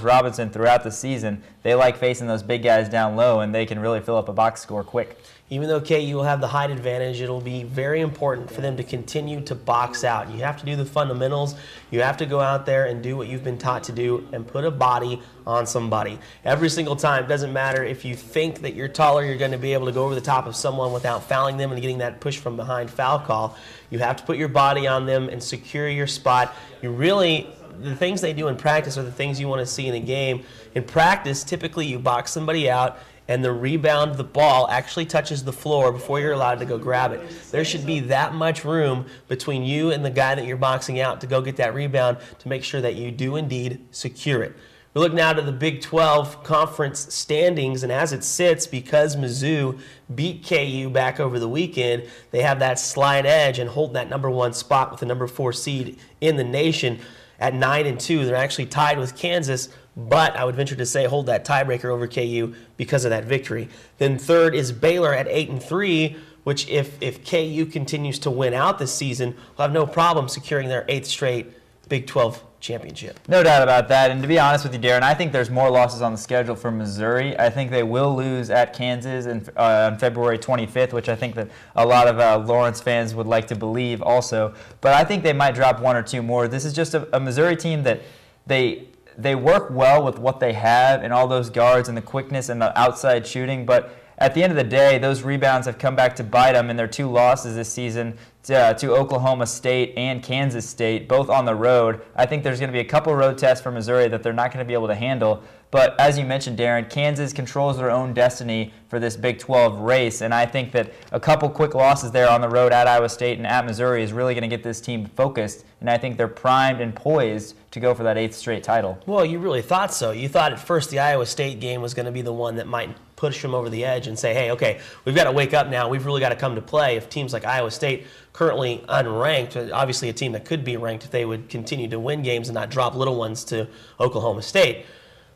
Robinson throughout the season. They like facing those big guys down low, and they can really fill up a box score quick. Even though KU will have the height advantage, it'll be very important for them to continue to box out. You have to do the fundamentals. You have to go out there and do what you've been taught to do and put a body on somebody. Every single time. It doesn't matter if you think that you're taller, you're going to be able to go over the top of someone without fouling them and getting that push from behind foul call. You have to put your body on them and secure your spot. The things they do in practice are the things you want to see in a game. In practice, typically you box somebody out and the rebound, the ball, actually touches the floor before you're allowed to go grab it. There should be that much room between you and the guy that you're boxing out to go get that rebound to make sure that you do indeed secure it. We look now to the Big 12 conference standings, and as it sits, because Mizzou beat KU back over the weekend, they have that slight edge and hold that #1 spot with the #4 seed in the nation. At 9-2, they're actually tied with Kansas, but I would venture to say hold that tiebreaker over KU because of that victory. Then third is Baylor at 8-3, which if KU continues to win out this season, will have no problem securing their 8th straight Big 12 championship. No doubt about that. And to be honest with you, Darren, I think there's more losses on the schedule for Missouri. I think they will lose at Kansas on February 25th, which I think that a lot of Lawrence fans would like to believe also. But I think they might drop 1 or 2 more. This is just a Missouri team that they work well with what they have and all those guards and the quickness and the outside shooting. But at the end of the day, those rebounds have come back to bite them in their 2 losses this season to Oklahoma State and Kansas State, both on the road. I think there's going to be a couple road tests for Missouri that they're not going to be able to handle. But as you mentioned, Darren, Kansas controls their own destiny for this Big 12 race, and I think that a couple quick losses there on the road at Iowa State and at Missouri is really going to get this team focused, and I think they're primed and poised to go for that 8th straight title. Well, you really thought so. You thought at first the Iowa State game was going to be the one that might push them over the edge and say, hey, okay, we've got to wake up now. We've really got to come to play. If teams like Iowa State, currently unranked, obviously a team that could be ranked if they would continue to win games and not drop little ones to Oklahoma State.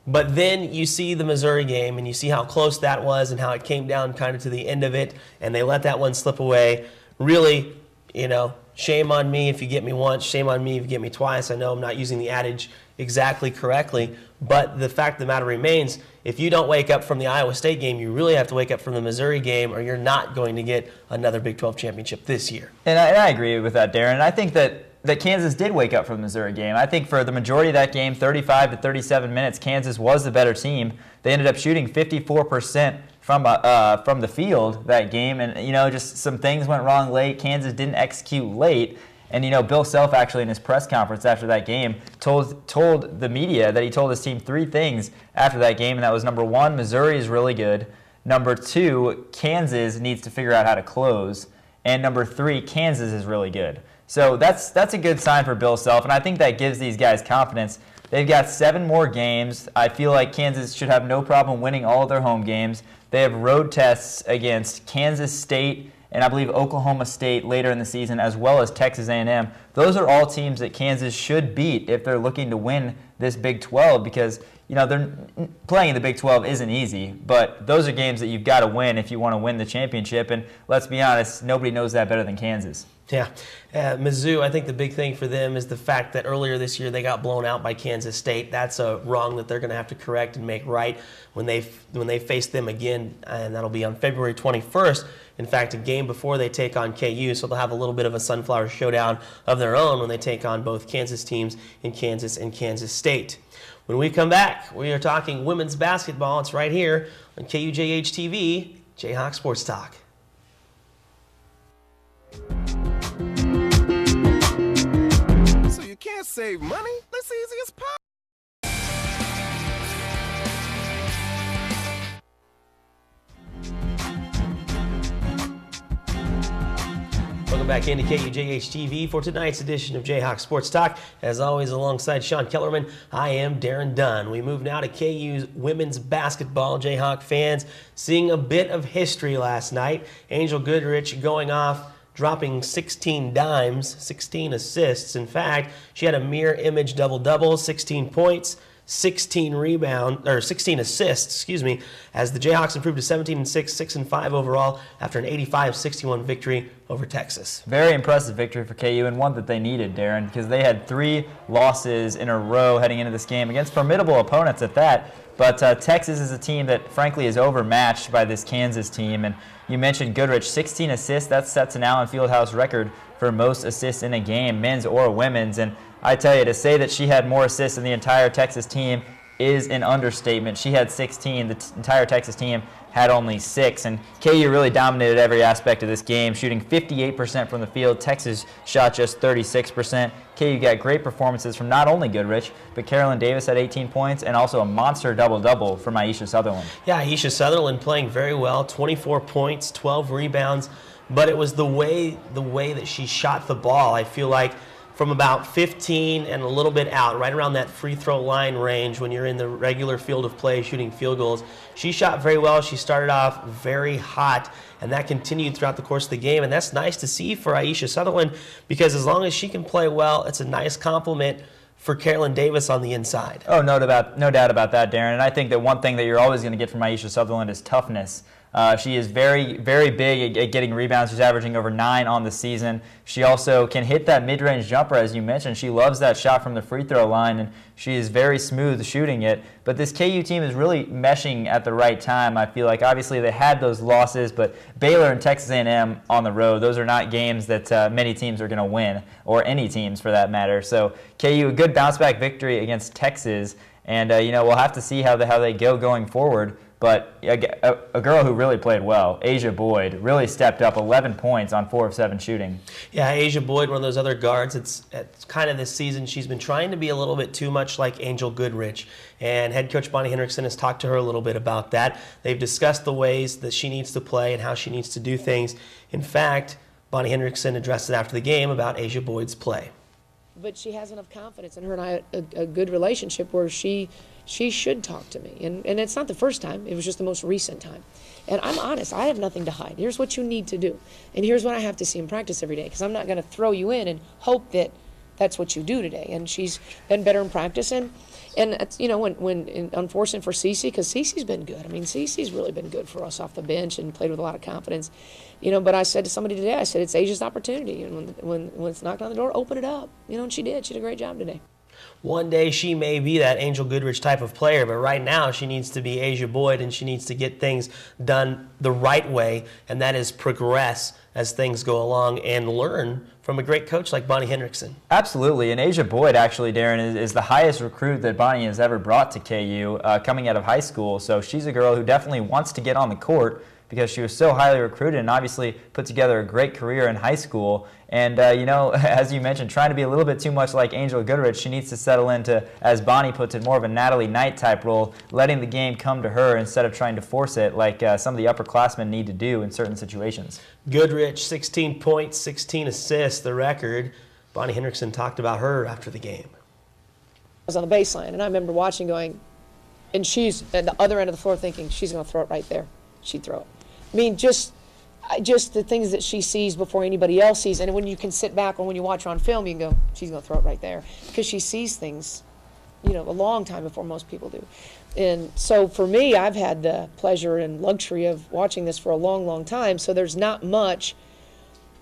But then you see the Missouri game and you see how close that was and how it came down kind of to the end of it, and they let that one slip away. Really, shame on me if you get me once, shame on me if you get me twice. I know I'm not using the adage exactly correctly, but the fact of the matter remains, if you don't wake up from the Iowa State game, you really have to wake up from the Missouri game, or you're not going to get another Big 12 championship this year. And I agree with that, Darren. And I think that Kansas did wake up from the Missouri game. I think for the majority of that game, 35 to 37 minutes, Kansas was the better team. They ended up shooting 54% from the field that game, and just some things went wrong late. Kansas didn't execute late. And Bill Self actually in his press conference after that game told the media that he told his team 3 things after that game, and that was number 1, Missouri is really good. Number 2, Kansas needs to figure out how to close. And number 3, Kansas is really good. So that's a good sign for Bill Self, and I think that gives these guys confidence. They've got 7 more games. I feel like Kansas should have no problem winning all of their home games. They have road tests against Kansas State and I believe Oklahoma State later in the season, as well as Texas A&M. Those are all teams that Kansas should beat if they're looking to win this Big 12, because they're playing in the Big 12 isn't easy, but those are games that you've got to win if you want to win the championship. And let's be honest, nobody knows that better than Kansas. Yeah. Mizzou, I think the big thing for them is the fact that earlier this year they got blown out by Kansas State. That's a wrong that they're going to have to correct and make right when they face them again, and that'll be on February 21st. In fact, a game before they take on KU, so they'll have a little bit of a sunflower showdown of their own when they take on both Kansas teams in Kansas and Kansas State. When we come back, we are talking women's basketball. It's right here on KUJH-TV, Jayhawk Sports Talk. So you can't save money? That's easy as pie. Welcome back into KUJH-TV for tonight's edition of Jayhawk Sports Talk. As always, alongside Sean Kellerman, I am Daren Dunn. We move now to KU's women's basketball. Jayhawk fans seeing a bit of history last night. Angel Goodrich going off, dropping 16 dimes, 16 assists. In fact, she had a mirror image double-double, 16 points, 16 assists, as the Jayhawks improved to 17-6, 6-5 overall after an 85-61 victory over Texas. Very impressive victory for KU, and one that they needed, Darren, because they had 3 losses in a row heading into this game against formidable opponents at that. But Texas is a team that, frankly, is overmatched by this Kansas team. And you mentioned Goodrich, 16 assists. That sets an Allen Fieldhouse record for most assists in a game, men's or women's. And I tell you, to say that she had more assists than the entire Texas team is an understatement. She had 16. The entire Texas team had only 6. And KU really dominated every aspect of this game, shooting 58% from the field. Texas shot just 36%. KU got great performances from not only Goodrich, but Carolyn Davis had 18 points and also a monster double-double from Aisha Sutherland. Yeah, Aisha Sutherland playing very well, 24 points, 12 rebounds. But it was the way that she shot the ball. I feel like from about 15 and a little bit out, right around that free throw line range when you're in the regular field of play shooting field goals. She shot very well. She started off very hot, and that continued throughout the course of the game. And that's nice to see for Aisha Sutherland, because as long as she can play well, it's a nice compliment for Carolyn Davis on the inside. Oh, no doubt about that, Darren. And I think that one thing that you're always going to get from Aisha Sutherland is toughness. She is very, very big at getting rebounds. She's averaging over 9 on the season. She also can hit that mid-range jumper, as you mentioned. She loves that shot from the free throw line, and she is very smooth shooting it. But this KU team is really meshing at the right time, I feel like. Obviously, they had those losses, but Baylor and Texas A&M on the road, those are not games that many teams are going to win, or any teams for that matter. So KU, a good bounce-back victory against Texas, and we'll have to see how they go going forward. But a girl who really played well, Asia Boyd, really stepped up, 11 points on 4 of 7 shooting. Yeah, Asia Boyd, one of those other guards. It's kind of this season she's been trying to be a little bit too much like Angel Goodrich. And head coach Bonnie Hendrickson has talked to her a little bit about that. They've discussed the ways that she needs to play and how she needs to do things. In fact, Bonnie Hendrickson addressed it after the game about Asia Boyd's play. But she has enough confidence in her and I, a good relationship where she should talk to me. And it's not the first time. It was just the most recent time. And I'm honest. I have nothing to hide. Here's what you need to do. And here's what I have to see in practice every day, because I'm not going to throw you in and hope that that's what you do today. And she's been better in practice. And it's, when unfortunate for Cece, because Cece's been good. I mean, Cece's really been good for us off the bench and played with a lot of confidence. But I said to somebody today, I said, it's Asia's opportunity. And when it's knocked on the door, open it up. And she did. She did a great job today. One day she may be that Angel Goodrich type of player, but right now she needs to be Asia Boyd, and she needs to get things done the right way, and that is progress as things go along and learn from a great coach like Bonnie Hendrickson. Absolutely, and Asia Boyd, actually, Darren, is the highest recruit that Bonnie has ever brought to KU coming out of high school, so she's a girl who definitely wants to get on the court because she was so highly recruited and obviously put together a great career in high school. And, as you mentioned, trying to be a little bit too much like Angel Goodrich, she needs to settle into, as Bonnie puts it, more of a Natalie Knight type role, letting the game come to her instead of trying to force it like some of the upperclassmen need to do in certain situations. Goodrich, 16 points, 16 assists, the record. Bonnie Hendrickson talked about her after the game. I was on the baseline, and I remember watching going, and she's at the other end of the floor thinking, she's going to throw it right there. She'd throw it. I mean, just the things that she sees before anybody else sees. And when you can sit back or when you watch her on film, you can go, she's going to throw it right there. Because she sees things, a long time before most people do. And so for me, I've had the pleasure and luxury of watching this for a long, long time. So there's not much.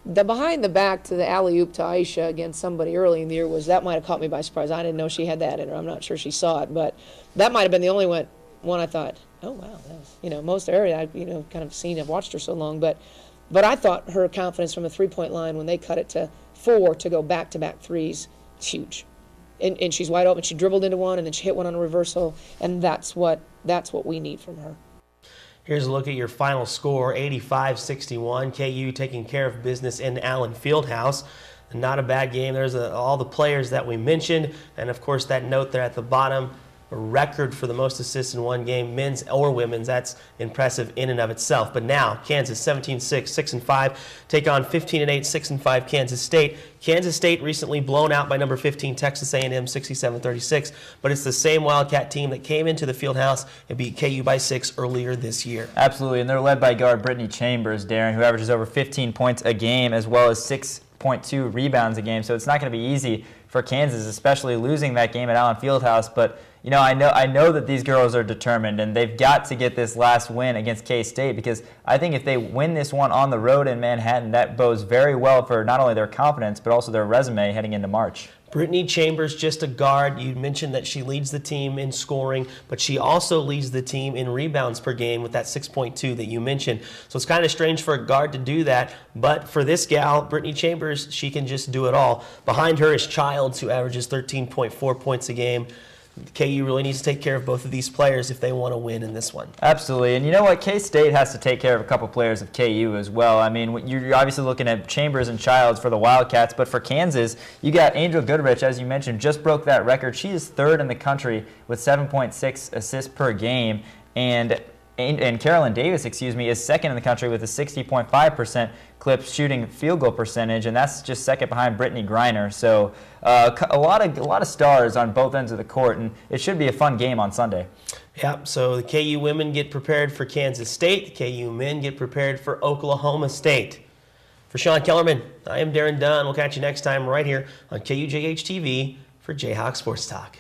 The behind the back to the alley-oop to Aisha against somebody early in the year that might have caught me by surprise. I didn't know she had that in her. I'm not sure she saw it. But that might have been the only one I thought, oh, wow, that was, most area I've, kind of seen, I've watched her so long, but I thought her confidence from a three-point line when they cut it to 4 to go back-to-back threes, it's huge. And she's wide open. She dribbled into one, and then she hit one on a reversal, and that's what we need from her. Here's a look at your final score, 85-61. KU taking care of business in Allen Fieldhouse. Not a bad game. There's all the players that we mentioned, and, of course, that note there at the bottom, a record for the most assists in one game, men's or women's. That's impressive in and of itself. But now, Kansas 17-6, 6-5, take on 15-8, 6-5 Kansas State. Kansas State recently blown out by number 15 Texas A&M 67-36, but it's the same Wildcat team that came into the Fieldhouse and beat KU by 6 earlier this year. Absolutely, and they're led by guard Brittany Chambers, Darren, who averages over 15 points a game as well as 6.2 rebounds a game, so it's not going to be easy for Kansas, especially losing that game at Allen Fieldhouse. But you know, I know that these girls are determined, and they've got to get this last win against K-State, because I think if they win this one on the road in Manhattan, that bodes very well for not only their confidence but also their resume heading into March. Brittany Chambers, just a guard. You mentioned that she leads the team in scoring, but she also leads the team in rebounds per game with that 6.2 that you mentioned. So it's kind of strange for a guard to do that, but for this gal, Brittany Chambers, she can just do it all. Behind her is Childs, who averages 13.4 points a game. KU really needs to take care of both of these players if they want to win in this one. Absolutely. And you know what? K-State has to take care of a couple players of KU as well. I mean, you're obviously looking at Chambers and Childs for the Wildcats, but for Kansas, you got Angel Goodrich, as you mentioned, just broke that record. She is third in the country with 7.6 assists per game. And Carolyn Davis, is second in the country with a 60.5% clip shooting field goal percentage, and that's just second behind Brittany Griner. So a lot of stars on both ends of the court, and it should be a fun game on Sunday. Yep, so the KU women get prepared for Kansas State. The KU men get prepared for Oklahoma State. For Sean Kellerman, I am Daren Dunn. We'll catch you next time right here on KUJH-TV for Jayhawk Sports Talk.